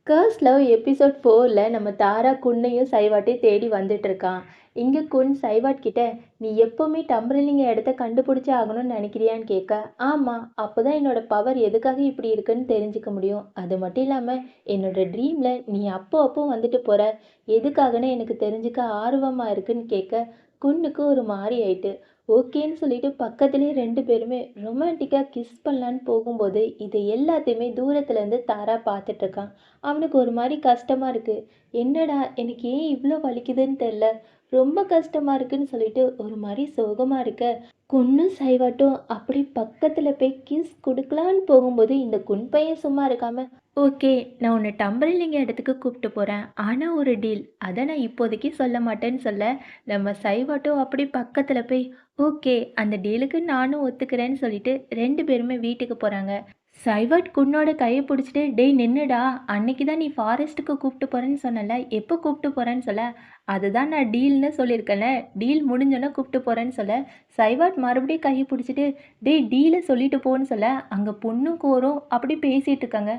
கர்ஸ் love episode 4ல நம்ம தாரா குன்னையும் சைவாட்டையும் தேடி வந்துட்டு இருக்கான். இங்க குன் சைவாட் கிட்ட, நீ எப்பவுமே டம்பரலிங்க இடத்த கண்டுபிடிச்சே ஆகணும்னு நினைக்கிறியான்னு கேட்க, ஆமா, அப்போதான் என்னோட பவர் எதுக்காக இப்படி இருக்குன்னு தெரிஞ்சுக்க முடியும். அது மட்டும் இல்லாம என்னோட ட்ரீம்ல நீ அப்போ அப்போ வந்துட்டு போற, எதுக்காகன்னு எனக்கு தெரிஞ்சுக்க ஆர்வமா இருக்குன்னு கேட்க, குன்னுக்கு ஒரு மாறி ஆயிட்டு. ஓகேன்னு சொல்லிட்டு பக்கத்துலேயே ரெண்டு பேருமே ரொமான்டிக்காக கிஸ் பண்ணலான்னு போகும்போது இது எல்லாத்தையுமே தூரத்துலேருந்து தாரா பார்த்துட்டு இருக்கான். அவனுக்கு ஒரு மாதிரி கஷ்டமாக இருக்குது. என்னடா எனக்கு ஏன் இவ்வளோ வலிக்குதுன்னு தெரில, ரொம்ப கஷ்டமாக இருக்குன்னு சொல்லிட்டு ஒரு மாதிரி சோகமாக இருக்க, குன்னும் சைவாட்டும் அப்படி பக்கத்தில் போய் கிஸ் கொடுக்கலான்னு போகும்போது இந்த குன் பையன் சும்மா இருக்காம, ஓகே, நான் உன்னை டம்பரிலிங்க இடத்துக்கு கூப்பிட்டு போகிறேன், ஆனால் ஒரு டீல், அதை நான் இப்போதைக்கு சொல்ல மாட்டேன்னு சொல்ல, நம்ம சைவாட்டும் அப்படி பக்கத்தில் போய், ஓகே, அந்த டீலுக்கு நானும் ஒத்துக்கிறேன்னு சொல்லிட்டு ரெண்டு பேருமே வீட்டுக்கு போகிறாங்க. சைவர்ட் குன்னோட கையை பிடிச்சிட்டு, டேய் நின்னுடா, அன்னைக்கு தான் நீ ஃபாரஸ்ட்டுக்கு கூப்பிட்டு போகிறேன்னு சொன்னல, எப்போ கூப்பிட்டு போகிறேன்னு சொல்ல, அதுதான் நான் டீல்னு சொல்லியிருக்கேன்ல, டீல் முடிஞ்சோன்னே கூப்பிட்டு போகிறேன்னு சொல்ல, சைவர்ட் மறுபடியும் கையை பிடிச்சிட்டு, டேய் டீலை சொல்லிட்டு போன்னு சொல்ல, அங்கே பொண்ணும் கோரும் அப்படி பேசிகிட்டு இருக்காங்க.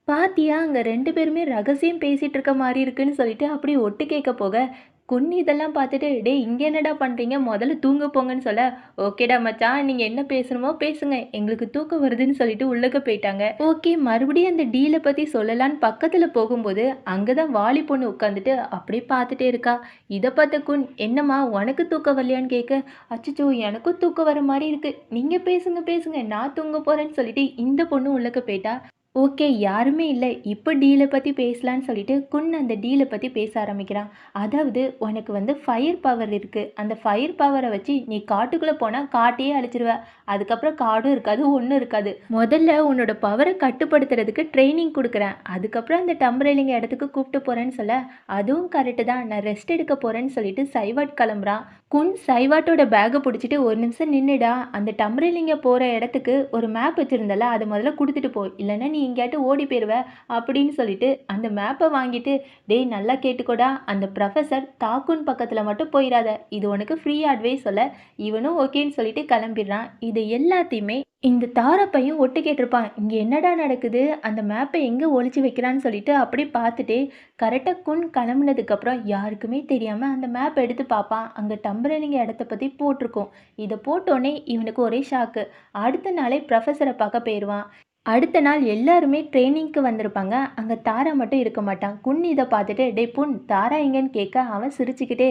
பாத்தியா, அங்கே ரெண்டு பேருமே ரகசியம் பேசிகிட்டு இருக்க மாதிரி இருக்குன்னு சொல்லிட்டு அப்படி ஒட்டு கேட்க போக, குன்னி இதெல்லாம் பார்த்துட்டு, டேய் இங்கே என்னடா பண்ணுறீங்க, முதல்ல தூங்க போங்கன்னு சொல்ல, ஓகேடா மச்சான், நீங்கள் என்ன பேசணுமோ பேசுங்க, எங்களுக்கு தூக்கம் வருதுன்னு சொல்லிட்டு உள்ளக்க போயிட்டாங்க. ஓகே, மறுபடியும் அந்த டீலை பற்றி சொல்லலான்னு பக்கத்தில் போகும்போது அங்கே தான் வாலி பொண்ணு உட்காந்துட்டு அப்படியே பார்த்துட்டே இருக்கா. இதை பார்த்த குன், என்னம்மா உனக்கு தூக்கம் வரலையான்னு கேட்க, அச்சச்சோ எனக்கும் தூக்கம் வர மாதிரி இருக்கு, நீங்கள் பேசுங்க பேசுங்க, நான் தூங்க போகிறேன்னு சொல்லிட்டு இந்த பொண்ணு உள்ளக்க போயிட்டா. ஓகே, யாருமே இல்லை, இப்போ டீலை பற்றி பேசலான்னு சொல்லிட்டு குன் அந்த டீலை பற்றி பேச ஆரம்பிக்கிறான். அதாவது உனக்கு வந்து ஃபயர் பவர் இருக்குது, அந்த ஃபயர் பவரை வச்சு நீ காட்டுக்குள்ளே போனால் காட்டையே அழிச்சிருவ, அதுக்கப்புறம் காடும் இருக்காது, ஒன்றும் இருக்காது. முதல்ல உன்னோட பவரை கட்டுப்படுத்துறதுக்கு ட்ரைனிங் கொடுக்குறேன், அதுக்கப்புறம் அந்த டம்பரேலிங்க இடத்துக்கு கூப்பிட்டு போகிறேன்னு சொல்ல, அதுவும் கரெக்டு தான், நான் ரெஸ்ட் எடுக்க போகிறேன்னு சொல்லிட்டு சைவாட் கிளம்புறான். குன் சைவாட்டோட பேக்கை பிடிச்சிட்டு, ஒரு நிமிஷம் நின்றுடா, அந்த டம்பரேலிங்க போகிற இடத்துக்கு ஒரு மேப் வச்சுருந்தல, அதை முதல்ல கொடுத்துட்டு போ, இல்லைன்னா நீ எங்கேயாட்டு ஓடி போயிடுவ அப்படின்னு சொல்லிட்டு அந்த மேப்பை வாங்கிட்டு, டேய் நல்லா கேட்டுக்கோடா, அந்த ப்ரொஃபஸர் தாக்குன் பக்கத்தில் மட்டும் போயிடாத, இது உனக்கு ஃப்ரீ அட்வைஸ் சொல்ல, இவனும் ஓகேன்னு சொல்லிட்டு கிளம்பிடுறான். இது எல்லாத்தையுமே இந்த தாரப்பையும் ஒட்டு கேட்டிருப்பான். இங்கே என்னடா நடக்குது, அந்த மேப்பை எங்கே ஒளிச்சு வைக்கிறான்னு சொல்லிட்டு அப்படி பார்த்துட்டு கரெக்டாக குன் கிளம்புனதுக்கப்புறம் யாருக்குமே தெரியாமல் அந்த மேப் எடுத்து பார்ப்பான். அங்கே டம்பரலிங்க இடத்த பற்றி போட்டிருக்கோம். இதை போட்டோன்னே இவனுக்கு ஒரே ஷாக்கு. அடுத்த நாளே ப்ரொஃபஸரை பார்க்க போயிடுவான். அடுத்த நாள் எல்லாருமே ட்ரைனிங்க்கு வந்திருப்பாங்க. அங்கே தாரா மட்டும் இருக்க மாட்டான். குன் இதை பார்த்துட்டு, டே புன், தாரா எங்கன்னு கேட்க அவன் சிரிச்சுக்கிட்டே,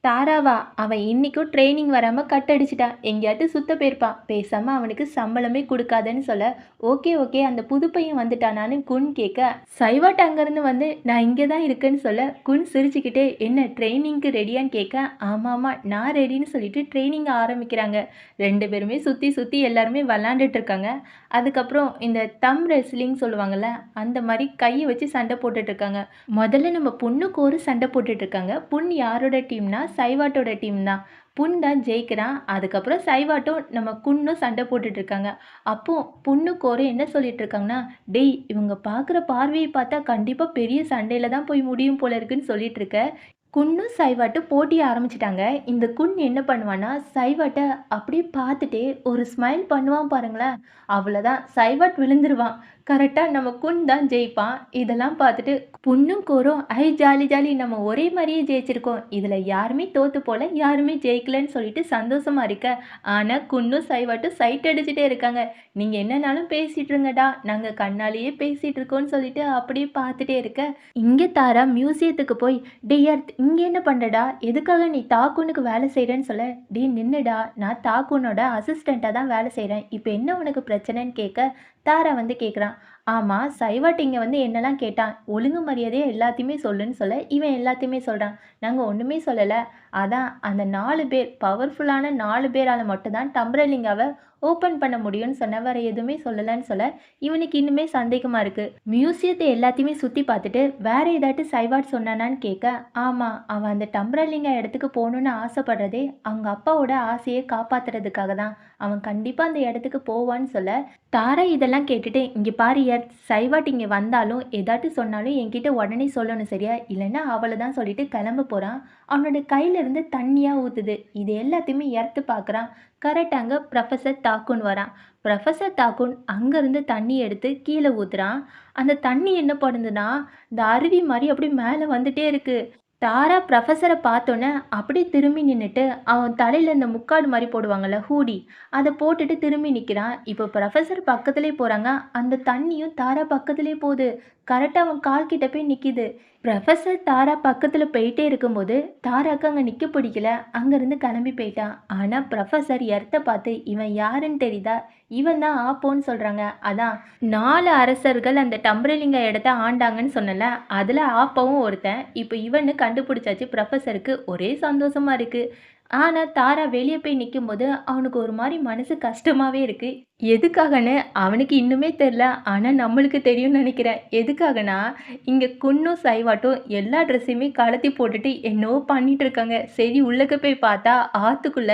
தாராவா, அவன் இன்னைக்கும் ட்ரைனிங் வராமல் கட் அடிச்சிட்டான், எங்கேயாட்டு சுத்த போயிருப்பான், பேசாமல் அவனுக்கு சம்பளமே கொடுக்காதன்னு சொல்ல, ஓகே ஓகே, அந்த புது பையன் வந்துட்டானான்னு குன் கேட்க, சைவாட் அங்கேருந்து வந்து நான் இங்கே தான் இருக்கேன்னு சொல்ல, குன் சிரிச்சுக்கிட்டே, என்ன ட்ரைனிங்க்கு ரெடியான்னு கேட்க, ஆமாம் நான் ரெடின்னு சொல்லிட்டு ட்ரைனிங் ஆரம்பிக்கிறாங்க. ரெண்டு பேருமே சுற்றி சுற்றி எல்லாருமே விளாண்டுட்டு இருக்காங்க. அதுக்கப்புறம் இந்த தம் ரெஸ்லிங் சொல்லுவாங்கள்ல, அந்த மாதிரி கையை வச்சு சண்டை போட்டுட்ருக்காங்க. முதல்ல நம்ம பொண்ணுக்கு ஒரு சண்டை போட்டுட்ருக்காங்க. புண் யாரோட டீம்னா சைவாட்டோட டீம் தான். புண் தான் ஜெயிக்கிறான். அதுக்கப்புறம் சைவாட்டும் நம்ம குன்னும் சண்டை போட்டுட்ருக்காங்க. அப்போது புண்ணுக்கோரு என்ன சொல்லிட்டு இருக்காங்கன்னா, டேய் இவங்க பார்க்குற பார்வையை பார்த்தா கண்டிப்பாக பெரிய சண்டையில் தான் போய் முடியும் போல இருக்குன்னு சொல்லிட்டு இருக்க. குன்னும் சைவாட்டும் போட்டிய ஆரம்பிச்சிட்டாங்க. இந்த குன் என்ன பண்ணுவான்னா, சைவாட்டை அப்படியே பார்த்துட்டே ஒரு ஸ்மைல் பண்ணுவான் பாருங்களேன், அவ்வளோதான், சைவாட் விழுந்துருவான். கரெக்டாக நம்ம குன் தான் ஜெயிப்பான். இதெல்லாம் பார்த்துட்டு புண்ணும் கோரும், ஐ ஜாலி ஜாலி, நம்ம ஒரே மாதிரியே ஜெயிச்சிருக்கோம், இதில் யாருமே தோற்று போல, யாருமே ஜெயிக்கலன்னு சொல்லிட்டு சந்தோஷமா இருக்க. ஆனால் குன்னும் சைவாட்டும் சைட் அடிச்சுட்டே இருக்காங்க. நீங்கள் என்னன்னாலும் பேசிகிட்டு இருங்கடா, நாங்கள் கண்ணாலேயே பேசிகிட்டு இருக்கோன்னு சொல்லிட்டு அப்படியே பார்த்துட்டே இருக்க. இங்கே தாரா மியூசியத்துக்கு போய், டே எர்த் இங்கே என்ன பண்ணுறடா, எதுக்காக நீ தாக்கூனுக்கு வேலை செய்கிறேன்னு சொல்ல, டே நின்னுடா, நான் தாக்கூனோட அசிஸ்டண்ட்டாக தான் வேலை செய்கிறேன், இப்போ என்ன உனக்கு பிரச்சனைன்னு கேட்க, தாரா வந்து கேட்குறான். ஆமாம், சைவாட் இங்கே வந்து என்னெல்லாம் கேட்டான், ஒழுங்கு மரியாதையாக எல்லாத்தையுமே சொல்லுன்னு சொல்ல, இவன் எல்லாத்தையுமே சொல்கிறான். நாங்கள் ஒன்றுமே சொல்லலை, அதான் அந்த 4 பேர், பவர்ஃபுல்லான 4 பேரால் மட்டும்தான் டம்பரலிங்காவை ஓப்பன் பண்ண முடியும்னு சொன்ன, வேறு எதுவுமே சொல்லலைன்னு சொல்ல, இவனுக்கு இன்னுமே சந்தேகமாக இருக்குது. மியூசியத்தை எல்லாத்தையுமே சுற்றி பார்த்துட்டு வேறு ஏதாட்டு சைவாட் சொன்னானான்னு கேட்க, ஆமாம், அவன் அந்த டம்பரலிங்கா இடத்துக்கு போகணுன்னு ஆசைப்படுறதே அவங்க அப்பாவோட ஆசையை காப்பாற்றுறதுக்காக தான், அவன் கண்டிப்பாக அந்த இடத்துக்கு போவான்னு சொல்ல, தாரா இதெல்லாம் கேட்டுட்டு, இங்கே பாரு எர்த், சைவாட் இங்கே வந்தாலும் ஏதாட்டு சொன்னாலும் என்கிட்ட உடனே சொல்லணும் சரியா, இல்லைன்னா அவளை தான் சொல்லிட்டு கிளம்ப போகிறான். அவனோட கையிலேருந்து தண்ணியாக ஊற்றுது. இது எல்லாத்தையுமே எர்த்து பார்க்குறான். கரெக்டாக அங்கே ப்ரொஃபஸர் தாக்கூன் வரான். ப்ரொஃபஸர் தாக்கூன் அங்கேருந்து தண்ணி எடுத்து கீழே ஊத்துறான். அந்த தண்ணி என்ன பண்ணுதுன்னா, இந்த அருவி மாரி அப்படியே மேலே வந்துட்டே இருக்கு. தாரா ப்ரொஃபஸரை பார்த்தோன்னே அப்படியே திரும்பி நின்னுட்டு, அவன் தலையில இந்த முக்காடு மாரி போடுவாங்கல்ல ஹூடி, அத போட்டுட்டு திரும்பி நிக்கிறான். இப்போ ப்ரொஃபஸர் பக்கத்திலேயே போறாங்க. அந்த தண்ணியும் தாரா பக்கத்திலேயே போது. கரெக்ட்டா அவன் கால் கிட்ட போய் நிக்கிது. ப்ரொஃபஸர் தாரா பக்கத்துல போயிட்டே இருக்கும்போது, தாராக்கு அங்க நிக்க பிடிக்கல. அங்கருந்து கிளம்பி போயிட்டான். ஆனா ப்ரொஃபஸர் எர்த்த பார்த்து, இவன் யாருன்னு தெரியுதா? இவன் தான் ஆப்போன்னு சொல்றாங்க. அதான் 4 அரசர்கள் அந்த டம்பரலிங்க இடத்த ஆண்டாங்கன்னு சொன்னேன்ல, அதுல ஆப்பவும் ஒருத்தன். இப்போ இவன்னு கண்டுபிடிச்சாச்சு. ப்ரொஃபஸருக்கு ஒரே சந்தோஷமா இருக்கு. ஆனா தாரா வெளிய போய் நிக்கும்போது, அவனுக்கு ஒரு மாரி மனசு கஷ்டமாவே இருக்கு. எதுக்காகன்னு அவனுக்கு இன்னுமே தெரியல. ஆனா நம்மளுக்கு தெரியும்னு நெனைக்கிறேன். எதுக்காகன்னா, இங்க குன்னும் சைவாட்டும் எல்லா ட்ரெஸ்ஸையுமே கழட்டி போட்டுட்டு என்னவோ பண்ணிட்டு இருக்காங்க. சரி உள்ளக்க போய் பார்த்தா, ஆத்துக்குள்ள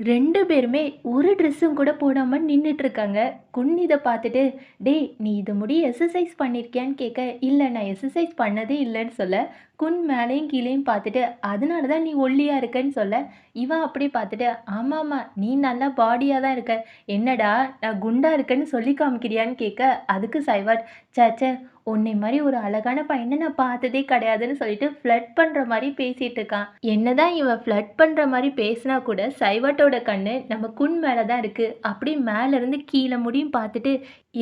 2 பேருமே ஒரு ட்ரெஸ்ஸும் கூட போடாம நின்னுட்ருக்காங்க. குன் இத பார்த்துட்டு, "டேய்! நீ இது முடி எக்சர்சைஸ் பண்ணியிருக்கியான்னு?" கேட்க, "இல்ல நான் எக்சர்சைஸ் பண்ணதே இல்லன்னு" சொல்ல, குன் மேலேயும் கீழேயும் பார்த்துட்டு, "அதனால தான் நீ ஒல்லியா இருக்கன்னு" சொல்ல, இவன் அப்படியே பார்த்துட்டு, "ஆமாமா, நீ நல்லா பாடியா தான் இருக்க. என்னடா நான் குண்டா இருக்கேன்னு சொல்லி காமிக்கிறியான்னு?" கேட்க, அதுக்கு சைவாட், "ச்சே! உன்னை மாரி ஒரு அழகான பையன நான் பார்த்ததே கிடையாதுன்னு" சொல்லிட்டு ஃப்ளர்ட் பண்ற மாரி பேசிட்டு இருக்கான். என்னதான் இவன் ஃப்ளர்ட் பண்ற மாரி பேசினா கூட சைவட்டோட கண்ணு நம்ம குன் மேல தான் இருக்கு. அப்படியே மேல இருந்து கீழ முடியும் பார்த்துட்டு,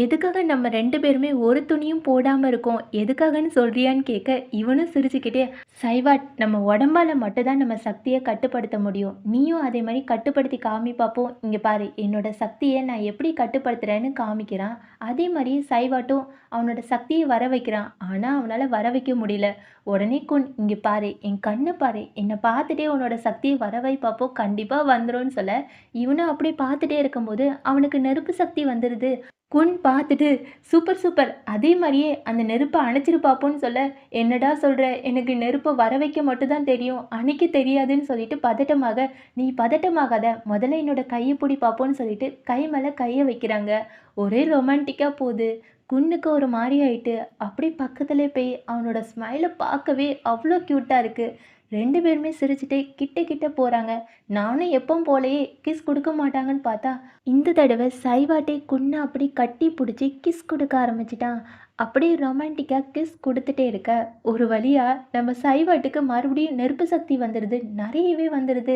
"எதுக்காக நம்ம 2 பேருமே ஒரு துணியும் போடாம இருக்கோம்? எதுக்காகன்னு சொல்றியான்னு?" கேட்க, இவனும் சிரிச்சுக்கிட்டே, "சைவாட், நம்ம உடம்பால மட்டும் தான் நம்ம சக்திய கட்டுப்படுத்த முடியும். நீயும் அதே மாரி கட்டுப்படுத்தி காமி பார்ப்போம். இங்க பாரு, என்னோட சக்திய நான் எப்படி கட்டுப்படுத்துறேன்னு" காமிக்கிறான். அதே மாரி சைவாட்டும் அவனோட சக்திய வர வைக்கிறான். ஆனா அவனால வர வைக்க முடியல. உடனே குன், "இங்க பாரு, என் கண்ண பாரு. என்ன பார்த்துட்டே உன்னோட சக்திய வர வை பாப்போம். கண்டிப்பா வந்துரும்ன்னு" சொல்ல, இவனும் அப்படியே பார்த்துட்டே இருக்கும்போது அவனுக்கு நெருப்பு சக்தி வந்துருது. குன் பார்த்துட்டு, "சூப்பர், சூப்பர். அதே மாரியே அந்த நெருப்ப அணைச்சிரு பாப்போம்ன்னு" சொல்ல, "என்னடா சொல்ற? எனக்கு நெருப்ப வர வைக்க மட்டும் தான் தெரியும். அணைக்க தெரியாதுன்னு" சொல்லிட்டு பதட்டமாக, "நீ பதட்டமாகாத. முதல்ல என்னோட கைய புடி பாப்போம்ன்னு" சொல்லிட்டு கை மேல கைய வைக்கிறாங்க. ஒரே ரொமான்டிக்கா போது. குன்னுக்கு ஒரு மாரி ஆயிட்டு, அப்படியே பக்கத்திலே போய் அவனோட ஸ்மைல பார்க்கவே அவ்ளோ கியூட்டா இருக்கு. 2 பேருமே சிரிச்சுட்டே கிட்ட கிட்ட போறாங்க. நானும் எப்பவும் போலயே கிஸ் குடுக்க மாட்டாங்கன்னு பார்த்தா, இந்த தடவ சைவாட்டே குன்ன அப்படி கட்டி புடிச்சு கிஸ் குடுக்க ஆரம்பிச்சுட்டான். அப்படியே ரொமான்டிக்கா கிஸ் குடுத்துட்டே இருக்க, ஒரு வழியா நம்ம சைவாட்டுக்கு மறுபடியும் நெருப்பு சக்தி வந்துருது. நெறையவே வந்துருது.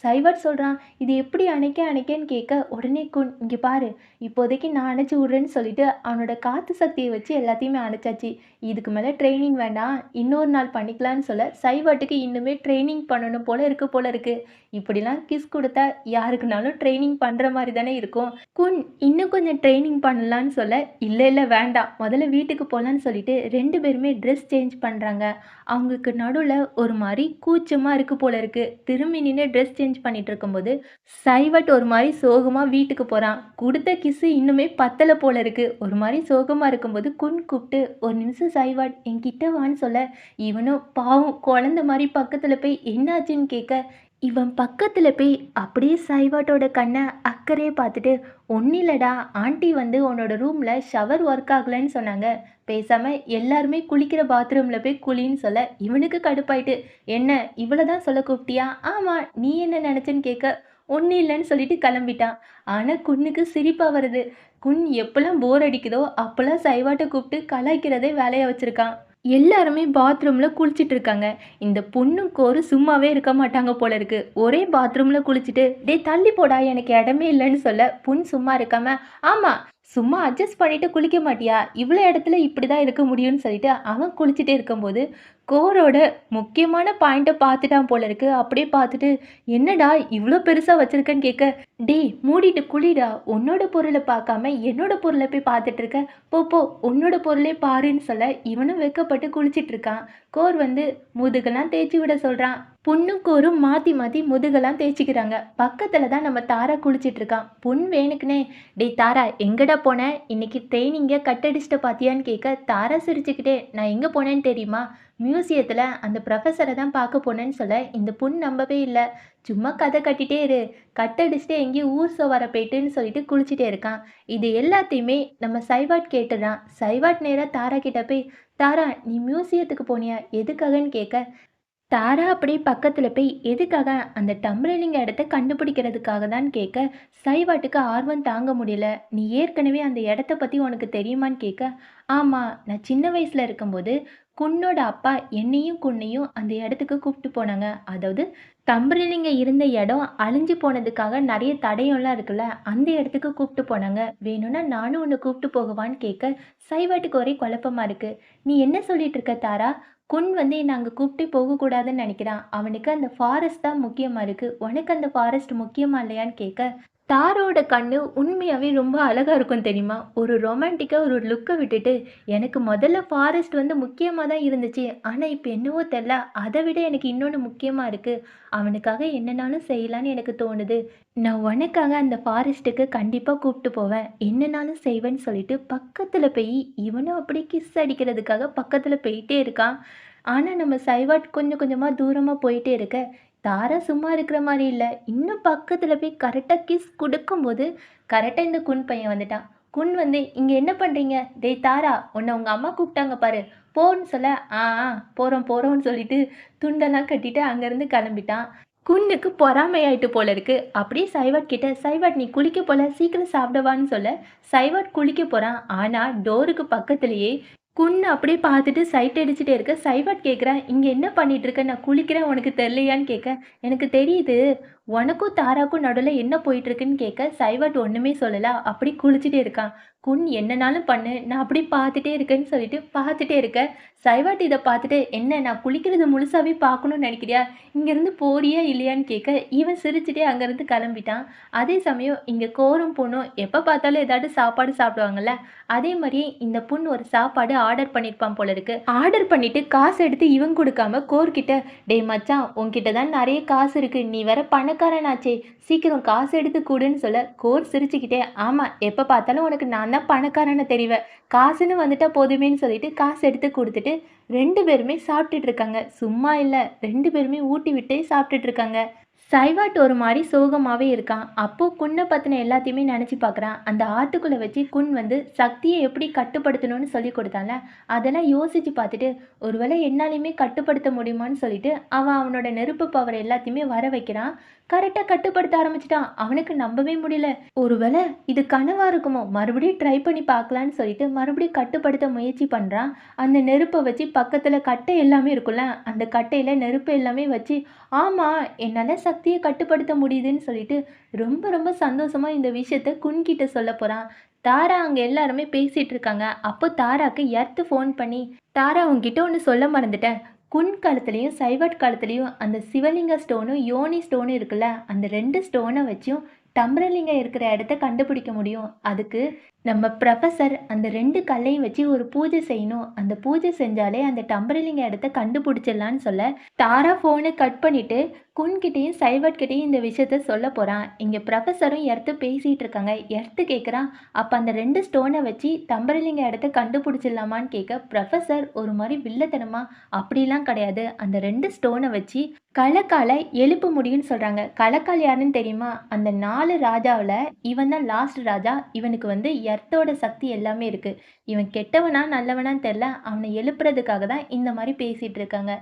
சைவாட் சொல்றான், "இது எப்படி அணைக்கன்னு?" கேட்க, உடனே குன், "இங்க பாரு, இப்போதைக்கு நான் அணைச்சு விடுறேன்னு" சொல்லிட்டு அவனோட காத்து சக்திய வச்சு எல்லாத்தையுமே அணைச்சாச்சு. இதுக்கு மேல ட்ரெய்னிங் வேண்டாம். இன்னொரு நாள் பண்ணிக்கலான்னு சொல்ல, சைவாட்டுக்கு இன்னுமே ட்ரெய்னிங் பண்ணணும் போல இருக்கு. இப்படிலாம் கிஸ் குடுத்தா யாருக்குனாலும் ட்ரெய்னிங் பண்ற மாரி தானே இருக்கும். குன் இன்னும் கொஞ்சம் ட்ரெய்னிங் பண்ணலான்னு சொல்ல, இல்ல வேண்டாம். முதல்ல வீட்டுக்கு போலான்னு சொல்லிட்டு 2 பேருமே ட்ரெஸ் சேஞ்ச் பண்றாங்க. அவங்களுக்கு நடுவுல ஒரு மாரி கூச்சமா இருக்கு போல இருக்கு. திரும்பி நின்னு ட்ரெஸ் சேஞ்ச் பண்ணிட்டு இருக்கும்போது, சைவட் ஒரு மாரி சோகமா வீட்டுக்கு போறான். குடுத்த கிஸ்ஸு இன்னுமே பத்தல போல இருக்கு. ஒரு மாரி சோகமா இருக்கும்போது குன் கூப்ட்டு, "ஒரு நிமிஷம் சைவாட், என்கிட்ட வான்னு" சொல்ல, இவனும் பாவம் குழந்த மாரி பக்கத்துல போய் என்னாச்சுன்னு கேட்க, இவன் பக்கத்துல போய் அப்படியே சைவாட்டோட கண்ண அக்கறையா பார்த்துட்டு, "ஒண்ணும் இல்லடா, ஆன்ட்டி வந்து உன்னோட ரூம்ல ஷவர் ஒர்க் ஆகலன்னு சொன்னாங்க. பேசாம எல்லாருமே குளிக்கிற பாத்ரூம்ல போய் குளின்னு" சொல்ல, இவனுக்கு கடுப்பாயிட்டு, "என்ன இவ்வள தான் சொல்ல கூப்பிட்டியா?" "ஆமா, நீ என்ன நெனச்சேன்னு?" கேட்க, ஒண்ணும் இல்லன்னு சொல்லிட்டு கெளம்பிட்டான். ஆனா குன்னுக்கு சிரிப்பா வருது. குன் எப்பலாம் போர் அடிக்குதோ, அப்பலாம் சைவாட்ட கூப்ட்டு கலாய்க்கிறதே வேலையா வச்சிருக்கான். எல்லாருமே பாத்ரூம்ல குளிச்சிட்டு இருக்காங்க. இந்த பொண்ணும் கோரும் சும்மாவே இருக்க மாட்டாங்க போல இருக்கு. ஒரே பாத்ரூம்ல குளிச்சுட்டு, "டேய் தள்ளி போடா, எனக்கு இடமே இல்லன்னு" சொல்ல, பொண் சும்மா இருக்காம, "ஆமா, சும்மா அட்ஜஸ்ட் பண்ணிட்டு குளிக்க மாட்டியா? இவ்ளோ இடத்துல இப்படிதான் இருக்க முடியும்ன்னு" சொல்லிட்டு அவன் குளிச்சுட்டே இருக்கும்போது, கோரோட முக்கியமான பாயிண்ட்ட பார்த்துட்டான் போல இருக்கு. அப்படியே பார்த்துட்டு, "என்னடா இவ்ளோ பெருசா வச்சிருக்கன்னு?" கேட்க, "டேய் மூடிட்டு குளிடா. உன்னோட பொருள பார்க்காம என்னோட பொருள போய் பார்த்துட்டு இருக்க. போ உன்னோட பொருளே பாருன்னு" சொல்ல, இவனும் வெட்கப்பட்டு குளிச்சிட்டு இருக்கான். கோர் வந்து முதுகெல்லாம் தேய்ச்சி விட சொல்றான். பொண்ணும் கோரும் மாத்தி மாத்தி முதுகெல்லாம் தேய்ச்சிக்கிறாங்க. பக்கத்துல தான் நம்ம தாரா குளிச்சிட்டு இருக்கான். பொண் வேணுக்குனே, "டேய் தாரா, எங்கடா போன? இன்னைக்கு ட்ரெய்னிங்க கட் அடிச்சுட்ட பாத்தியான்னு?" கேட்க, தாரா சிரிச்சுக்கிட்டே, "நான் எங்க போனேன்னு தெரியுமா? மியூசியத்துல அந்த புரொஃபஸர தான் பார்க்க போனேன்னு" சொல்ல, இந்த பொண் நம்பவே இல்ல. "சும்மா கதை கட்டிட்டே இரு. கட் அடிச்சுட்டு எங்கேயோ ஊர் சவார போயிட்டுன்னு" சொல்லிட்டு குளிச்சுட்டே இருக்கான். இது எல்லாத்தையுமே நம்ம சைவாட் கேட்டுறான். சைவாட் நேரா தாரா கிட்ட போய், "தாரா, நீ மியூசியத்துக்கு போனியா? எதுக்காகன்னு?" கேட்க, தாரா அப்படியே பக்கத்துல போய் எதுக்காக அந்த டம்ளரிங் இடத்த கண்டுபிடிக்கிறதுக்காக தான் கேட்க, சைவாட்டுக்கு ஆர்வம் தாங்க முடியல. நீ ஏற்கனவே அந்த இடத்த பத்தி உனக்கு தெரியுமான்னு கேட்க, ஆமா நான் சின்ன வயசுல இருக்கும்போது குன்னோட அப்பா என்னையும் குன்னையும் அந்த இடத்துக்கு கூப்பிட்டு போனாங்க. அதாவது டம்ளரிங்க இருந்த இடம் அழிஞ்சு போனதுக்காக நிறைய தடயம்லாம் இருக்குல்ல, அந்த இடத்துக்கு கூப்பிட்டு போனாங்க. வேணும்னா நானும் உன்னை கூப்பிட்டு போகவான்னு கேட்க, சைவாட்டுக்கு ஒரே குழப்பமா இருக்கு. நீ என்ன சொல்லிட்டு இருக்க தாரா? குன் வந்து என்ன அங்க கூப்பிட்டே போகக்கூடாதுன்னு நெனைக்கிறான். அவனுக்கு அந்த ஃபாரஸ்ட் தான் முக்கியமா இருக்கு. உனக்கு அந்த ஃபாரஸ்ட் முக்கியமா இல்லையான்னு கேட்க, தாரோட கண்ணு உண்மையாவே ரொம்ப அழகா இருக்கும் தெரியுமா? ஒரு ரொமான்டிக்கா ஒரு லுக்க விட்டுட்டு, எனக்கு முதல்ல ஃபாரஸ்ட் வந்து முக்கியமா தான் இருந்துச்சு. ஆனா இப்ப என்னவோ தெர்ல, அத விட எனக்கு இன்னொன்னு முக்கியமா இருக்கு. அவனுக்காக என்னனாலும் செய்யலான்னு எனக்கு தோணுது. நான் உனக்காக அந்த ஃபாரஸ்ட்டுக்கு கண்டிப்பா கூப்ட்டு போவேன். என்னனாலும் செய்வேன்னு சொல்லிட்டு பக்கத்துல போயி, இவனும் அப்படியே கிஸ் அடிக்கிறதுக்காக பக்கத்துல போயிட்டே இருக்கான். ஆனா நம்ம சைவாட் கொஞ்சம் கொஞ்சமா தூரமா போயிட்டே இருக்க, தாரா சும்மா இருக்கிற மாரி இல்ல. இன்னும் பக்கத்துல போய் கரெக்ட்டா கிஸ் குடுக்கும்போது, கரெக்ட்டா இந்த குன் பையன் வந்துட்டான். குன் வந்து, "இங்க என்ன பண்றீங்க? டேய் தாரா, உன்ன உங்க அம்மா கூப்பிட்டாங்க பாரு, போன்னு" சொல்ல, "ஆ ஆ போறோம் போறோம்ன்னு" சொல்லிட்டு துண்டெல்லாம் கட்டிட்டு அங்கருந்து கெளம்பிட்டான். குன்னுக்கு பொறாமையாயிட்டு போல இருக்கு. அப்படியே சைவட் கிட்ட, "சைவட் நீ குளிக்க போல, சீக்கிரம் சாப்பிட வான்னு" சொல்ல, சைவட் குளிக்க போறான். ஆனா டோருக்கு பக்கத்திலேயே குன்னு அப்படியே பார்த்துட்டு சைட் அடிச்சுட்டே இருக்க, சைவட் கேட்குறான், "இங்க என்ன பண்ணிட்டு இருக்க? நான் குளிக்கிறேன் உனக்கு தெரியலையான்னு" கேட்க, "எனக்கு தெரியுது. உனக்கும் தாராக்கும் நடுவுல என்ன போயிட்டு இருக்குன்னு" கேட்க, சைவட் ஒண்ணுமே சொல்லல. அப்படியே குளிச்சுட்டே இருக்கான். குன் என்னனாலும் பண்ணு, நான் அப்படியே பார்த்துட்டே இருக்கேன்னு சொல்லிட்டு பார்த்துட்டே இருக்க, சைவட் இத பார்த்துட்டு, "என்ன நான் குளிக்கிறது முழுசாவே பார்க்கணும்னு நினைக்கிறியா? இங்கேருந்து போறியா இல்லையான்னு" கேட்க, இவன் சிரிச்சுட்டே அங்கேருந்து கிளம்பிட்டான். அதே சமயம் இங்க கோரும் பொண்ணும் எப்ப பார்த்தாலும் ஏதாவது சாப்பாடு சாப்பிடுவாங்கல்ல, அதே மாரி இந்த பொண்ணு ஒரு சாப்பாடு ஆர்டர் பண்ணியிருப்பான் போல இருக்கு. ஆர்டர் பண்ணிட்டு காசு எடுத்து இவன் குடுக்காம கோர்கிட்ட, "டேய் மச்சான் உன்கிட்ட தான் நெறைய காசு இருக்கு. நீ வேற பணக்காரனாச்சே. சீக்கிரம் காசு எடுத்து குடுன்னு" சொல்ல, கோர் சிரிச்சுக்கிட்டே, "ஆமா எப்ப பார்த்தாலும் உனக்கு நான் தான் பணக்காரன்னு தெரிவேன். காசுன்னு வந்துட்டா போதுமேன்னு" சொல்லிட்டு காசு எடுத்து குடுத்துட்டு 2 பேருமே சாப்பிட்டுட்டு இருக்காங்க. சும்மா இல்ல 2 பேருமே ஊட்டி விட்டே சாப்பிட்டுட்டு இருக்காங்க. சைவாட் ஒரு மாரி சோகமாவே இருக்கான். அப்போ குன்ன பத்தின எல்லாத்தையுமே நெனச்சு பார்க்குறான். அந்த ஆத்துக்குள்ள வச்சு குன் வந்து சக்திய எப்படி கட்டுப்படுத்தணும்னு சொல்லிக் குடுத்தான்ல, அதெல்லாம் யோசிச்சு பார்த்துட்டு, ஒருவேளை என்னாலயுமே கட்டுப்படுத்த முடியுமான்னு சொல்லிட்டு, அவன் அவனோட நெருப்பு பவர் எல்லாத்தையுமே வர வைக்கிறான். கரெக்ட்டா கட்டுப்படுத்த ஆரம்பிச்சுட்டான். அவனுக்கு நம்பவே முடியல. ஒருவேளை இது கனவா இருக்குமோ? மறுபடியும் ட்ரை பண்ணி பார்க்கலான்னு சொல்லிட்டு, மறுபடியும் கட்டுப்படுத்த முயற்சி பண்றான். அந்த நெருப்ப வச்சு பக்கத்துல கட்டை எல்லாமே இருக்கும்ல, அந்த கட்டையில நெருப்பு எல்லாமே வச்சு, ஆமா என்னால சக்திய கட்டுப்படுத்த முடியுதுன்னு சொல்லிட்டு, ரொம்ப ரொம்ப சந்தோஷமா இந்த விஷயத்த குன்கிட்ட சொல்லப் போறான். தாரா அங்க எல்லாருமே பேசிட்டு இருக்காங்க. அப்போ தாராக்கு எர்த் ஃபோன் பண்ணி, "தாரா உன்கிட்ட ஒண்ணு சொல்ல மறந்துட்டேன். குன் கழுத்துலயும், சைவட் கழுத்துலயும் அந்த சிவலிங்க ஸ்டோனும், யோனி ஸ்டோனும் இருக்குல்ல, அந்த 2 ஸ்டோன வச்சும் டம்பரலிங்கம் இருக்கிற இடத்த கண்டுபிடிக்க முடியும். அதுக்கு நம்ம ப்ரொஃபசர் அந்த 2 கல்லையும் வச்சு ஒரு பூஜை செய்யணும். அந்த பூஜை செஞ்சாலே அந்த டம்பரலிங்க இடத்த கண்டுபிடிச்சிடலான்னு" சொல்ல, தாரா ஃபோனை கட் பண்ணிட்டு குன்கிட்டயும் சைவட் கிட்டயும் இந்த விஷயத்த சொல்ல போறான். இங்க ப்ரொஃபசரும் எர்த்து பேசிட்டு இருக்காங்க. எர்த்து கேட்குறான், "அப்ப அந்த 2 ஸ்டோனை வச்சு டம்பரலிங்க இடத்த கண்டுபிடிச்சிடலாமான்னு" கேட்க, ப்ரொஃபசர் ஒரு மாதிரி வில்லத்தனமா, "அப்படிலாம் கிடையாது. அந்த 2 ஸ்டோனை வச்சு கலக்கால எழுப்ப முடியும்னு சொல்றாங்க." கலக்கால் யாருன்னு தெரியுமா? அந்த 4 ராஜாவுல இவன் தான் லாஸ்ட் ராஜா. இவனுக்கு வந்து எர்த்தோட சக்தி எல்லாமே இருக்கு. இவன் கெட்டவனா நல்லவனான்னு தெரியல. அவனை எழுப்புறதுக்காக தான் இந்த மாதிரி பேசிட்டு இருக்காங்க.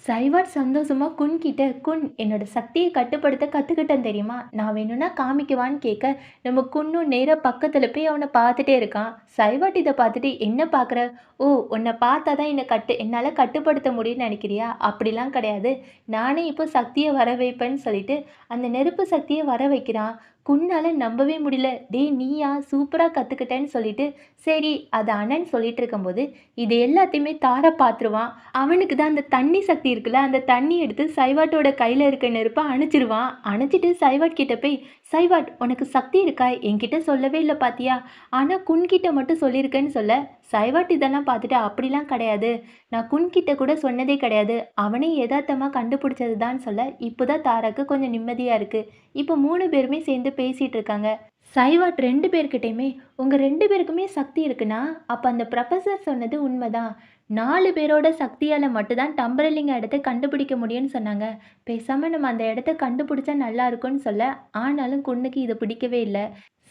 சைவாட் சந்தோஷமா குன் கிட்ட, "குன் என்னோட சக்தியை கட்டுப்படுத்த கத்துக்கிட்டேன் தெரியுமா? நான் வேணும்னா காமிக்கவான்னு" கேட்க, நம்ம குன்னும் நேரா பக்கத்துல போய் அவனை பார்த்துட்டே இருக்கான். சைவாட் இதை பார்த்துட்டு, "என்ன பார்க்குற? ஓ உன்னை பார்த்தா தான் என்னால் கட்டுப்படுத்த முடியும்னு நினைக்கிறியா? அப்படிலாம் கிடையாது. நானே இப்போ சக்தியை வர வைப்பேன்னு" சொல்லிட்டு அந்த நெருப்பு சக்தியை வர வைக்கிறான். குன்னால நம்பவே முடியல. "டேய் நீயா? சூப்பரா கத்துக்கிட்டேன்னு" சொல்லிட்டு, சரி அது அண்ணன் சொல்லிட்டு இருக்கும்போது, இது எல்லாத்தையுமே தார பார்த்துருவான். அவனுக்கு தான் அந்த தண்ணி சக்தி இருக்குல்ல, அந்த தண்ணி எடுத்து சைவாட்டோட கையில இருக்க நெருப்ப அணைச்சிருவான். அணைச்சிட்டு சைவாட் கிட்ட போய், "சைவாட் உனக்கு சக்தி இருக்கா? என்கிட்ட சொல்லவே இல்ல பாத்தியா? ஆனா குன்கிட்ட மட்டும் சொல்லியிருக்கேன்னு" சொல்ல, சைவாட் இதெல்லாம் பார்த்துட்டு, "அப்படிலாம் கிடையாது. நான் குன்கிட்ட கூட சொன்னதே கிடையாது. அவனே எதார்த்தமா கண்டுபிடிச்சது தான்னு" சொல்ல, இப்போதான் தாராக்கு கொஞ்சம் நிம்மதியா இருக்கு. இப்போ 3 பேருமே சேர்ந்து பேசிட்டு இருக்காங்க. சைவாட் 2 பேர்கிட்டயுமே, "உங்க 2 பேருக்குமே சக்தி இருக்குன்னா, அப்ப அந்த புரொஃபசர் சொன்னது உண்மைதான். 4 பேரோட சக்தியால மட்டும் தான் டம்பரலிங்க இடத்த கண்டுபிடிக்க முடியும்னு சொன்னாங்க. பேசாம நம்ம அந்த இடத்த கண்டுபிடிச்சா நல்லா இருக்கும்னு சொல்ல, ஆனாலும் குன்னுக்கு இது பிடிக்கவே இல்ல.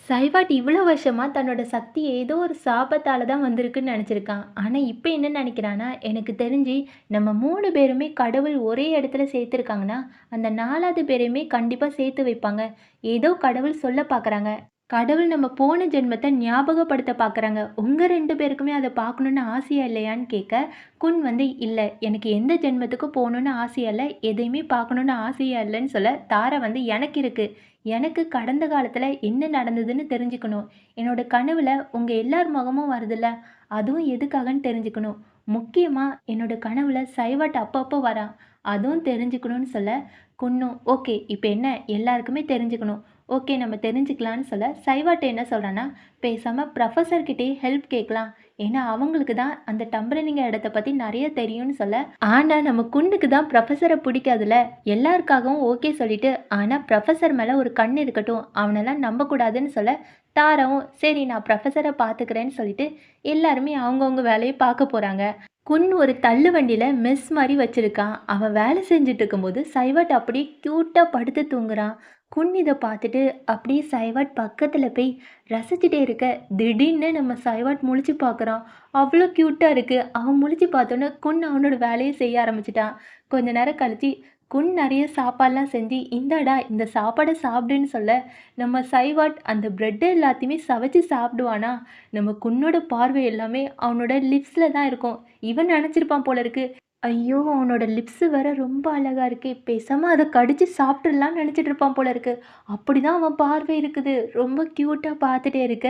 சைவாட் இவ்வளோ வருஷமா தன்னோட சக்தி ஏதோ ஒரு சாபத்தால தான் வந்திருக்குன்னு நெனச்சிருக்கான். ஆனா இப்ப என்ன நெனைக்கிறான்னா, எனக்கு தெரிஞ்சு நம்ம 3 பேருமே கடவுள் ஒரே இடத்துல சேர்த்துருக்காங்கன்னா, அந்த 4வது பேரையுமே கண்டிப்பா சேர்த்து வைப்பாங்க. ஏதோ கடவுள் சொல்ல பார்க்குறாங்க. கடவுள் நம்ம போன ஜென்மத்த ஞாபகப்படுத்த பார்க்குறாங்க. உங்க 2 பேருக்குமே அத பார்க்கணும்னு ஆசையா இல்லையான்னு கேட்க, குன் வந்து இல்ல எனக்கு எந்த ஜென்மத்துக்கும் போணும்னு ஆசையா இல்ல. எதையுமே பார்க்கணும்னு ஆசையா இல்லன்னு சொல்ல, தாரா வந்து எனக்கு இருக்கு. எனக்கு கடந்த காலத்துல என்ன நடந்ததுன்னு தெரிஞ்சுக்கணும். என்னோட கனவுல உங்க எல்லார் முகமும் வருதுல்ல, அதுவும் எதுக்காகன்னு தெரிஞ்சுக்கணும். முக்கியமா என்னோட கனவுல சைவட் அப்பப்போ வரான். அதுவும் தெரிஞ்சுக்கணும்னு சொல்ல, குன்னும் ஓகே இப்ப என்ன எல்லாருக்குமே தெரிஞ்சுக்கணும். ஓகே நம்ம தெரிஞ்சுக்கலான்னு சொல்ல, சைவாட் என்ன சொல்றான்னா, பேசாம புரொஃபசர் கிட்டயே ஹெல்ப் கேட்கலாம். ஏன்னா அவங்களுக்கு தான் அந்த டம்பரலிங்க இடத்த பத்தி நெறைய தெரியும்னு சொல்ல, ஆனா நம்ம குன்னுக்கு தான் புரொஃபசர பிடிக்காதுல்ல. எல்லாருக்காகவும் ஓகே சொல்லிட்டு, ஆனா புரொஃபசர் மேல ஒரு கண் இருக்கட்டும். அவனெல்லாம் நம்பக்கூடாதுன்னு சொல்ல, தாராவும் சரி நான் புரொஃபசர பார்த்துக்கிறேன்னு சொல்லிட்டு, எல்லாருமே அவங்கவங்க வேலைய பார்க்க போறாங்க. குன் ஒரு தள்ளு வண்டியில மெஸ் மாரி வச்சிருக்கான். அவன் வேலை செஞ்சுட்டு இருக்கும்போது, சைவட் அப்படியே கியூட்டா படுத்து தூங்குறான். குன் இத பார்த்துட்டு அப்படியே சைவாட் பக்கத்துல போய் ரசிச்சுட்டே இருக்க, திடீர்னு நம்ம சைவாட் முழிச்சு பார்க்குறான். அவ்வளோ கியூட்டா இருக்கு. அவன் முழிச்சு பார்த்தோன்னே குன் அவனோட வேலைய செய்ய ஆரம்பிச்சுட்டான். கொஞ்ச நேரம் கழிச்சு குன் நெறைய சாப்பாடுலாம் செஞ்சு, இந்தாடா இந்த சாப்பாட சாப்பிடுன்னு சொல்ல, நம்ம சைவாட் அந்த பிரெட் எல்லாத்தையுமே சவைச்சு சாப்பிடுவானா, நம்ம குன்னோட பார்வை எல்லாமே அவனோட லிப்ஸ்ல தான் இருக்கும். இவன் நெனச்சிருப்பான் போல இருக்கு. ஐயோ! அவனோட லிப்ஸு வேற ரொம்ப அழகா இருக்கே! பேசாம அத கடிச்சு சாப்ட்டுறலாம்னு நெனச்சிட்டு இருப்பான் போல இருக்கு. அப்படிதான் அவன் பார்வை இருக்குது. ரொம்ப கியூட்டா பார்த்துட்டே இருக்க,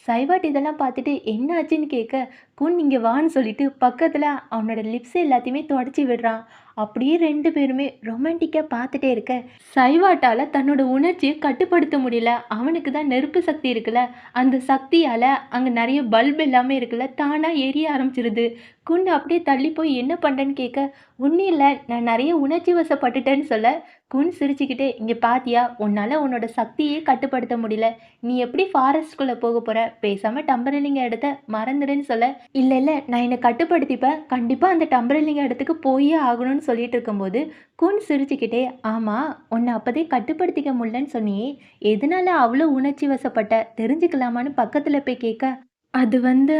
சைவாட் இதெல்லாம் பார்த்துட்டு என்ன ஆச்சுன்னு கேட்க, குன் இங்க வான்னு சொல்லிட்டு பக்கத்துல அவனோட லிப்ஸ் எல்லாத்தையுமே தொடச்சு விடுறான். அப்படியே 2 பேருமே ரொமான்டிக்கா பார்த்துட்டே இருக்க, சைவாட்டால தன்னோட உணர்ச்சிய கட்டுப்படுத்த முடியல. அவனுக்கு தான் நெருப்பு சக்தி இருக்குல்ல, அந்த சக்தியால அங்க நெறைய பல்ப் எல்லாமே இருக்குல்ல, தானா எரிய ஆரம்பிச்சிருது. குன் அப்படியே தள்ளி போய் என்ன பண்றேன்னு கேட்க, ஒண்ணும் இல்ல நான் நெறைய உணர்ச்சி வசப்பட்டுட்டேன்னு சொல்ல, குன் சிரிச்சுக்கிட்டே, இங்க பாத்தியா உன்னால உன்னோட சக்தியே கட்டுப்படுத்த முடியல. நீ எப்படி ஃபாரஸ்ட்குள்ள போகப் போற? பேசாம டம்பரலிங்க இடத்த மறந்துடுன்னு சொல்ல, இல்ல இல்ல நான் என்ன கட்டுப்படுத்திப்பேன். கண்டிப்பா அந்த டம்பரலிங்க இடத்துக்கு போயே ஆகணும்னு சொல்லிட்டு இருக்கும்போது, குன் சிரிச்சுக்கிட்டே, ஆமா உன்னை அப்பதே கட்டுப்படுத்திக்க முடியலன்னு சொன்னியே, எதனால அவ்வளோ உணர்ச்சி வசப்பட்ட? தெரிஞ்சுக்கலாமான்னு பக்கத்துல போய் கேட்க, அது வந்து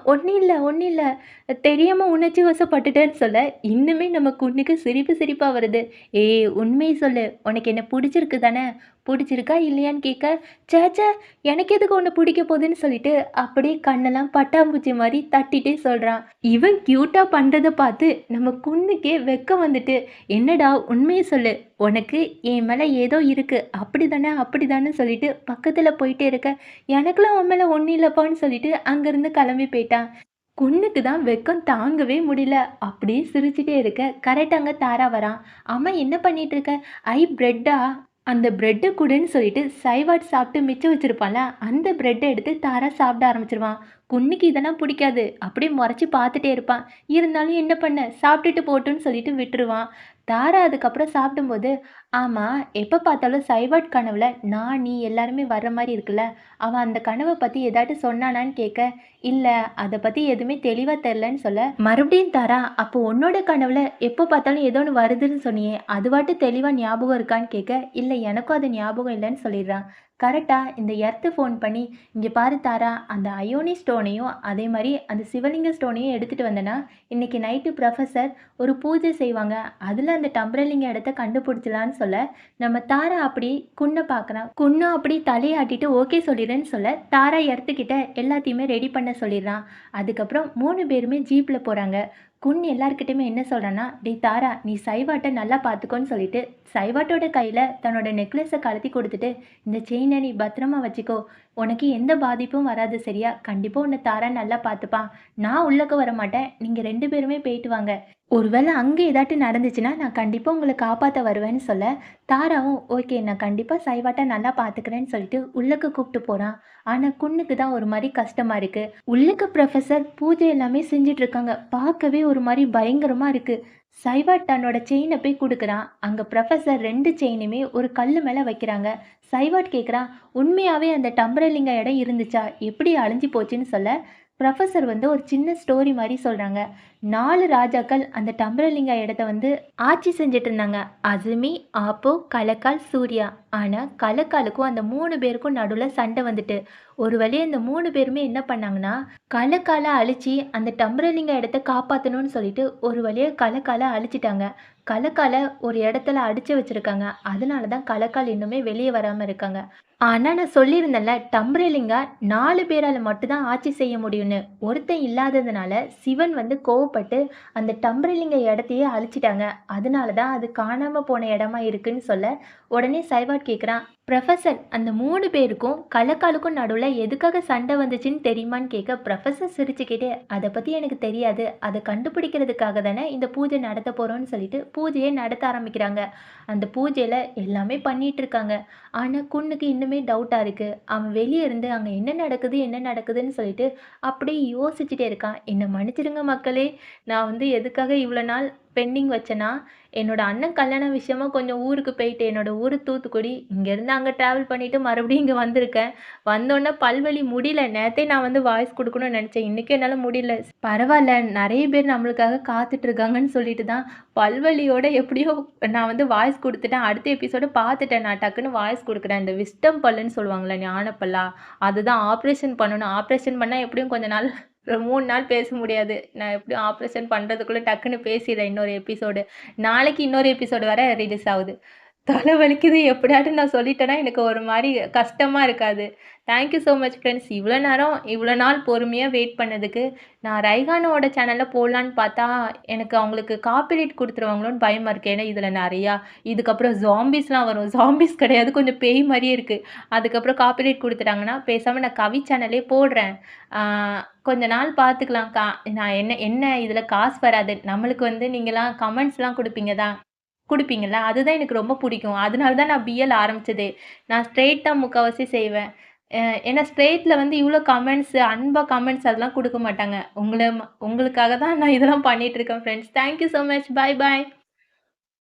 ஒண்ணும் இல்ல, ஒண்ணும் இல்ல. தெரியாம உணர்ச்சி வசப்பட்டுட்டேன்னு சொல்ல, இன்னுமே நம்ம குன்னுக்கு சிரிப்பு சிரிப்பா வருது. ஏய் உண்மைய சொல்லு. உனக்கு என்ன புடிச்சிருக்கு தானே? புடிச்சிருக்கா இல்லையான்னு கேட்க, ச்சே ச்சே எனக்கு எதுக்கு உன்ன பிடிக்க போகுதுன்னு சொல்லிட்டு, அப்படியே கண்ணெல்லாம் பட்டாம்பூச்சி மாரி தட்டிட்டே சொல்றான். இவன் கியூட்டா பண்றத பார்த்து நம்ம குன்னுக்கே வெட்கம் வந்துட்டு, என்னடா உண்மைய சொல்லு. உனக்கு என் மேல ஏதோ இருக்கு. அப்படிதானே அப்படிதான்னு சொல்லிட்டு பக்கத்துல போயிட்டே இருக்க, எனக்கெல்லாம் உன் மேல ஒண்ணும் இல்லப்பான்னு சொல்லிட்டு அங்கேருந்து கிளம்பி போயிட்டான். குன்னுக்கு தான் வெக்கம் தாங்கவே முடியல. அப்படியே சிரிச்சுட்டே இருக்க, கரெக்ட்டா அங்க தாரா வரான். "அம்மா என்ன பண்ணிட்டு இருக்க?" "ஐ பிரெட்டா?" அந்த பிரெட்ட குடுன்னு சொல்லிட்டு சைவாட் சாப்பிட்டு மிச்சம் வச்சிருப்பான்ல, அந்த பிரெட்ட எடுத்து தாரா சாப்பிட ஆரம்பிச்சுருவான். குன்னுக்கு இதெல்லாம் பிடிக்காது. அப்படியே மொறச்சு பார்த்துட்டே இருப்பான். இருந்தாலும் என்ன பண்ண? சாப்பிட்டுட்டு போட்டுன்னு சொல்லிட்டு விட்டுருவான். தாரா அதுக்கப்புறம் சாப்பிடும்போது, "ஆமா, எப்ப பார்த்தாலும் சைவாட் கனவுல நான், நீ எல்லாருமே வர்ற மாரி இருக்குல்ல. அவன் அந்த கனவ பத்தி ஏதாட்டும் சொன்னானான்னு?" கேட்க, "இல்ல, அத பத்தி எதுவுமே தெளிவா தெரியலன்னு" சொல்ல, மறுபடியும் தாரா, "அப்போ உன்னோட கனவுல எப்ப பார்த்தாலும் ஏதோ ஒண்ணு வருதுன்னு சொன்னியே, அதுவாட்டு தெளிவா ஞாபகம் இருக்கான்னு?" கேட்க, "இல்ல, எனக்கும் அது ஞாபகம் இல்லன்னு" சொல்லிடுறான். கரெக்ட்டா இந்த எர்த்து ஃபோன் பண்ணி, "இங்க பாரு தாரா, அந்த அயோனி ஸ்டோனையும், அதே மாரி அந்த சிவலிங்க ஸ்டோனையும் எடுத்துட்டு வந்தேன்னா, இன்னைக்கு நைட்டு புரொஃபசர் ஒரு பூஜை செய்வாங்க. அதுல அந்த டம்பரலிங்க இடத்த கண்டுபிடிச்சலான்னு" சொல்ல, நம்ம தாரா அப்படி குன்ன பார்க்குறான். குன்னும் அப்படி தலையாட்டிட்டு ஓகே சொல்லிடுறேன்னு சொல்ல, தாரா எர்த்துக்கிட்ட எல்லாத்தையுமே ரெடி பண்ண சொல்லிடுறான். அதுக்கப்புறம் 3 பேருமே ஜீப்ல போறாங்க. குன் எல்லார்கிட்டயுமே என்ன சொல்றான்னா, "டேய் தாரா, நீ சைவாட்ட நல்லா பார்த்துக்கோன்னு" சொல்லிட்டு, சைவாட்டோட கையில தன்னோட நெக்லஸ கழட்டி குடுத்துட்டு, "இந்த செயின நீ பத்திரமா வச்சுக்கோ. உனக்கு எந்த பாதிப்பும் வராது சரியா? கண்டிப்பா உன்ன தாரா நல்லா பார்த்துப்பான். நான் உள்ளக்க வரமாட்டேன். நீங்க 2 பேருமே போயிட்டு வாங்க. ஒருவேளை அங்க ஏதாட்டும் நடந்துச்சுன்னா, நான் கண்டிப்பா உங்கள காப்பாத்த வருவேன்னு" சொல்ல, தாராவும் ஓகே நான் கண்டிப்பா சைவாட்ட நல்லா பார்த்துக்கிறேன்னு சொல்லிட்டு உள்ளக்க கூப்ட்டு போறான். ஆனா குன்னுக்கு தான் ஒரு மாரி கஷ்டமா இருக்கு. உள்ளக்க புரொஃபசர் பூஜை எல்லாமே செஞ்சுட்டு இருக்காங்க. பார்க்கவே ஒரு மாரி பயங்கரமா இருக்கு. சைவாட் தன்னோட செயின போய் குடுக்குறான். அங்க புரொஃபசர் 2 செயினுமே ஒரு கல்லு மேல வைக்கிறாங்க. சைவாட் கேட்குறான், "உண்மையாவே அந்த டம்பரலிங்க இடம் இருந்துச்சா? எப்படி அழிஞ்சு போச்சுன்னு" சொல்ல, ப்ரொஃபசர் வந்து ஒரு சின்ன ஸ்டோரி மாரி சொல்றாங்க. 4 ராஜாக்கள் அந்த டம்பரலிங்கா இடத்த வந்து ஆட்சி செஞ்சுட்டு இருந்தாங்க. அசுமி, ஆப்போ, கலக்கால், சூர்யா. ஆனா கலக்காலுக்கும் அந்த 3 பேருக்கும் நடுவுல சண்டை வந்துட்டு, ஒரு வழியா இந்த 3 பேருமே என்ன பண்ணாங்கன்னா, கலக்கால அழிச்சு அந்த டம்பரலிங்கா இடத்த காப்பாத்தணும்னு சொல்லிட்டு ஒரு வழியா கலக்கால அழிச்சுட்டாங்க. கலக்கால ஒரு இடத்துல அடைச்சு வச்சிருக்காங்க. அதனால தான் கலக்கால் இன்னுமே வெளிய வராம இருக்காங்க. ஆனா நான் சொல்லியிருந்தேன்ல, டம்ப்ரேலிங்கா 4 பேரால மட்டும் தான் ஆட்சி செய்ய முடியும்னு. ஒருத்தன் இல்லாததுனால சிவன் வந்து கோவப்பட்டு அந்த டம்ப்ரேலிங்க இடத்தையே அழிச்சிட்டாங்க. அதனால தான் அது காணாம போன இடமா இருக்குன்னு சொல்ல, உடனே சைவாட் கேட்குறான், "புரொஃபசர் அந்த 3 பேருக்கும் கலக்காலுக்கும் நடுவுல எதுக்காக சண்டை வந்துச்சுன்னு தெரியுமான்னு?" கேட்க, புரொஃபசர் சிரிச்சுக்கிட்டே, "அத பத்தி எனக்கு தெரியாது. அத கண்டுபிடிக்கிறதுக்காக தானே இந்த பூஜை நடத்த போறோம்னு" சொல்லிட்டு பூஜைய நடத்த ஆரம்பிக்கிறாங்க. அந்த பூஜையில எல்லாமே பண்ணிட்டு இருக்காங்க. ஆனா, குன்னுக்கு இன்னுமே டவுட்டா இருக்கு. அவன் வெளிய இருந்து அங்க என்ன நடக்குது, என்ன நடக்குதுன்னு சொல்லிட்டு அப்படியே யோசிச்சுட்டே இருக்கான். என்ன மன்னிச்சிடுங்க மக்களே! நான் வந்து எதுக்காக இவ்வளோ நாள் பெண்டிங் வச்சேன்னா, என்னோட அண்ணன் கல்யாண விஷயமா கொஞ்சம் ஊருக்கு போயிட்டேன். என்னோட ஊரு தூத்துக்குடி. இங்கேருந்து அங்க ட்ராவல் பண்ணிட்டு மறுபடியும் இங்க வந்திருக்கேன். வந்தோனே பல்வலி முடியல. நேத்தே நான் வந்து வாய்ஸ் குடுக்கணும்னு நெனச்சேன். இன்னைக்கும் என்னால முடியல. பரவால்ல நெறைய பேர் நம்மளுக்காக காத்துட்டு இருக்காங்கன்னு சொல்லிட்டு தான் பல்வலியோட எப்படியோ நான் வந்து வாய்ஸ் குடுத்துட்டேன். அடுத்த எபிசோட பார்த்துட்டேன். நான் டக்குன்னு வாய்ஸ் குடுக்குறேன். இந்த விஸ்டம் பல்லுன்னு சொல்லுவாங்கல்ல, ஞானப்பல்லா, அதுதான் ஆப்ரேஷன் பண்ணணும். ஆப்ரேஷன் பண்ணா எப்படியும் கொஞ்ச நாள் ஒரு 3 நாள் பேச முடியாது. நான் எப்படியும் ஆப்ரேஷன் பண்றதுக்குள்ள டக்குன்னு பேசிறேன் இன்னொரு எபிசோடு. நாளைக்கு இன்னொரு எபிசோடு வேற ரிலீஸ் ஆவுது. தலை வலிக்குது எப்படியாவது நான் சொல்லிட்டேன்னா, எனக்கு ஒரு மாரி கஷ்டமா இருக்காது. Thank you so much friends. இவ்வளோ நேரம், இவ்வளோ நாள் பொறுமையா வெயிட் பண்ணதுக்கு. நான் ரைஹானாவோட சேனல்ல போடலான்னு பார்த்தா, எனக்கு அவங்களுக்கு காப்பிரைட் குடுத்துருவாங்களோன்னு பயமா இருக்கு. ஏன்னா இதில நெறையா இதுக்கப்புறம் ஜாம்பீஸ்லாம் வரும். ஜாம்பீஸ் கிடையாது, கொஞ்சம் பேய் மாரியே இருக்கு. அதுக்கப்புறம் காப்பிரைட் குடுத்துட்டாங்கன்னா, பேசாம நான் கவி சேனலே போடுறேன். ஆ கொஞ்ச நாள் பார்த்துக்கலாம். நான் என்ன என்ன இதில காசு வராது. நம்மளுக்கு வந்து நீங்கலாம் கமெண்ட்ஸ்லாம் குடுப்பீங்க தான். குடுப்பீங்கல்ல, அதுதான் எனக்கு ரொம்ப புடிக்கும். அதனால தான் நான் பிஎல் ஆரம்பிச்சதே. நான் ஸ்ட்ரெய்ட் தான் முக்காவாசி செய்வேன். அ ஏன்னா ஸ்ட்ரெய்ட்ல வந்து இவ்ளோ கமெண்ட்ஸ், அன்பா கமெண்ட்ஸ் அதெல்லாம் குடுக்க மாட்டாங்க. உங்களுக்காக தான் நான் இதெல்லாம் பண்ணிட்டு இருக்கேன் friends. Thank you so much. Bye bye.